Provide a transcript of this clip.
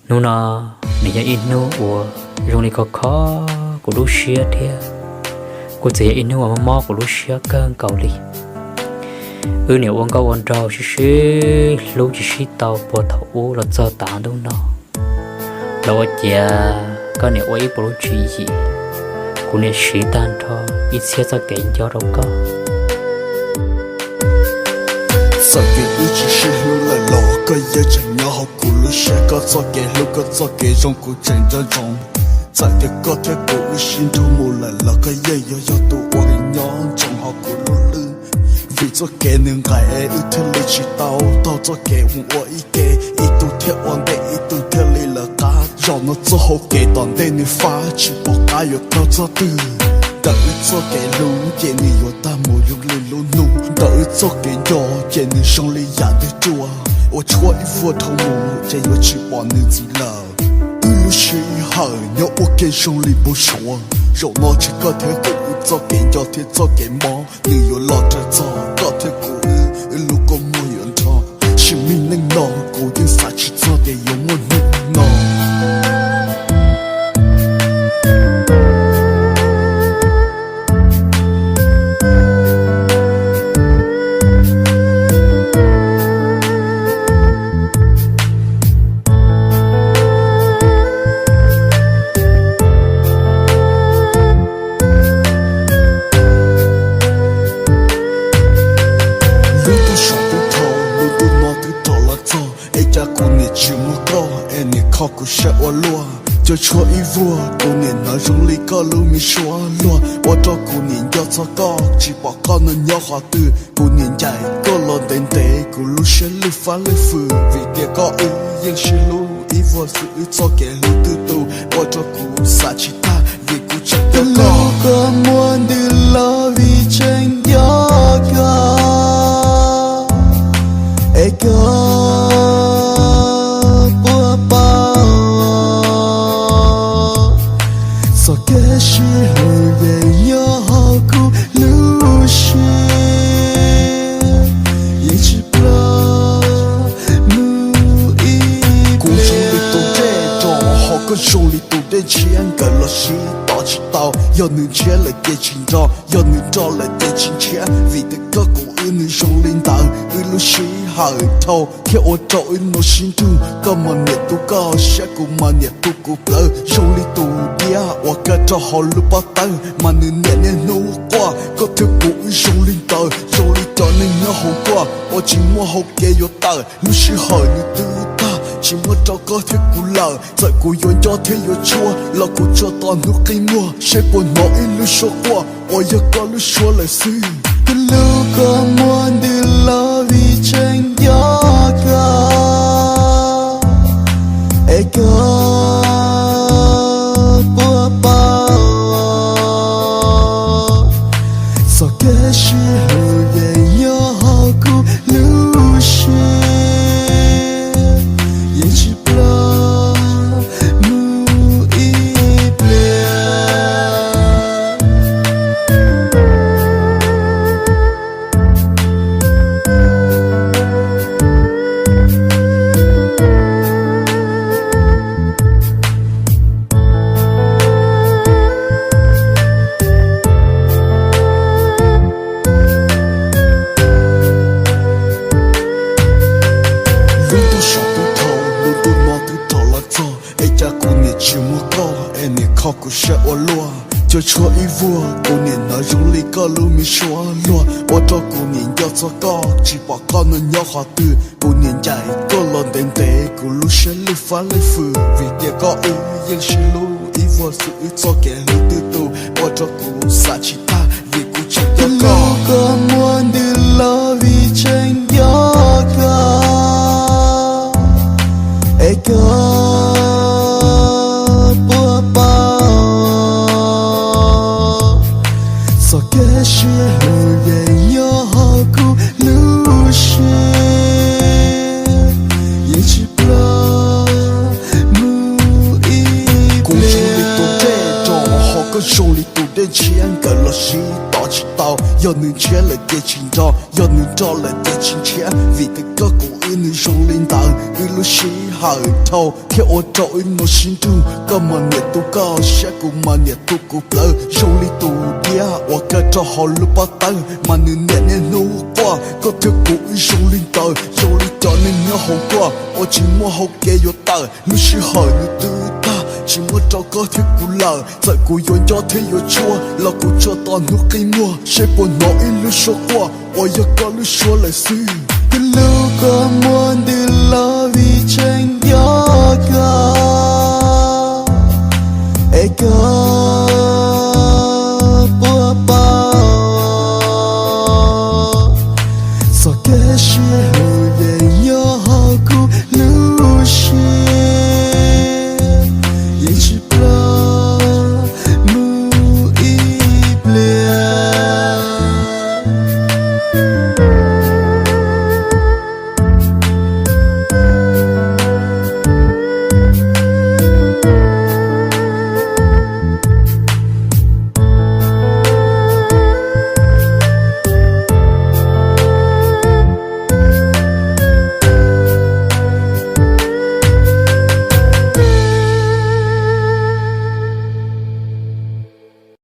nu na nè ya in nu ua rong li có khó của lúc xưa thia của chị in nu mà mò của lúc xưa cơn cầu li nếu ông câu ông trâu xí lúc xí tàu bỏ thấu là cho tàn đâu nó đâu chả có nếu ấy bỏ chuyện gì của nên xí tan thôi ít xe cho kẹn cho đâu có sao cái lúc chỉ lúc là lò có giờ chẳng nhau học của lúc sẽ có cho cái lúc có cho cái trong cuộc tranh cho trong sao cái có thể của lúc xin thu một lần là cái giờ do tụ quan nhóm trong học của lúc lưng vì cho cái nương cái ấy thứ lấy chỉ tao cho cái một ý cái ý tụ theo quan để ý tụ theo lấy là cá rồi nó cho học cái toàn đây nên phá chỉ bỏ cái yêu tao cho từ đợi cho cái lũ trên này yêu ta một yêu lên lũ nụ đợi cho cái gió trên này sông lấy giả tới chùa我chúa一副头目这有去把你记了路是好要我给兄弟不说肉脑去个铁骨做给要铁做给毛你有老着做个铁骨路过没人唱是命令脑骨因啥去做的有我弄脑กูเชื่อว่าลัวจะช่วยวัวกูเนี่ยน่ารงลีก็รู้มีชัวลัวว่าตัวกูเนี่ยยอดสักก็จีบอกก็นั่นยอดหัวตื้อกูเนี่ยใหญ่ก็รอเดินเตะกูรู้เชื่อลือฟ้าลือฝืนวิเดียก็ยังชิลูอีวัวซื้อจะแก่ลือตื้อตู้ว่าตัวกูสาชิตาวิกูจะก็ก็มัวดื้อลอวิเชงยอกาเอกา是路也有好苦路是一直不木一故事里都这种好个手里都得钱个了是大起刀要能钱来给钱找要能找来给钱钱为的个故能手领导路是好头贴我找我心中个么年都高下个么年都个个手里都我个找好路把灯，嘛你年年努过，个条古用领导，用领导你要好过，我寂寞好给有大，路是好你都大，寂寞找个条古老，在古用叫天有错，老古找到努给我，谁不拿一路说过，我要个路说来是，个路个么的老为真要个，一个。是路也有好苦路是也只不木一边กูเชื่อว่าลัวจะช่วยวัวกูเนี่ยน่ารงลีก็รู้มีชัวลัวว่าตัวกูเนี่ยยอดสักก็จีบอกก็นั่นยอดหัวตื้อกูเนี่ยใหญ่ก็รอเดินเตะกูรู้เชื่อลือฟ้าลือฝืนวิเดียก็ยังชิลูอีวัวซื้อจะแก่ลือตื้อตู้ว่าตัวกูสาชิตาวิกูจะยอดก็มัวดื้อลอวิเชงยอดก็เอกา是路也有好苦路是也只不木一故事里都这种好个手里都得钱个了是大起刀 giờ nương chế lại để chính đó giờ nương cho lại để chính chế vì cái cơ của ư nương rong lên tảng ư lu xí hải thâu theo ô trâu ư nó xin tu cơ mà nhiệt tu cao sẽ cùng mà nhiệt tu cụ lỡ rong lên tu dia và cái cho họ lu bắt tay mà nương nhẹ nhẹ nô qua có theo cụ ư rong lên tảng rong lên cho nên nhớ hậu qua ô chỉ mua hậu kê vô tảng lu xí hải lu tu ta chỉ muốn cho có thiết cú lờ tại cú yon cho thế yo chua là cú cho toàn nước cây mua sẽ buồn nói in lưu số qua ôi giờ có lưu số lại suy cái lưu có muốn đi lo vì tranh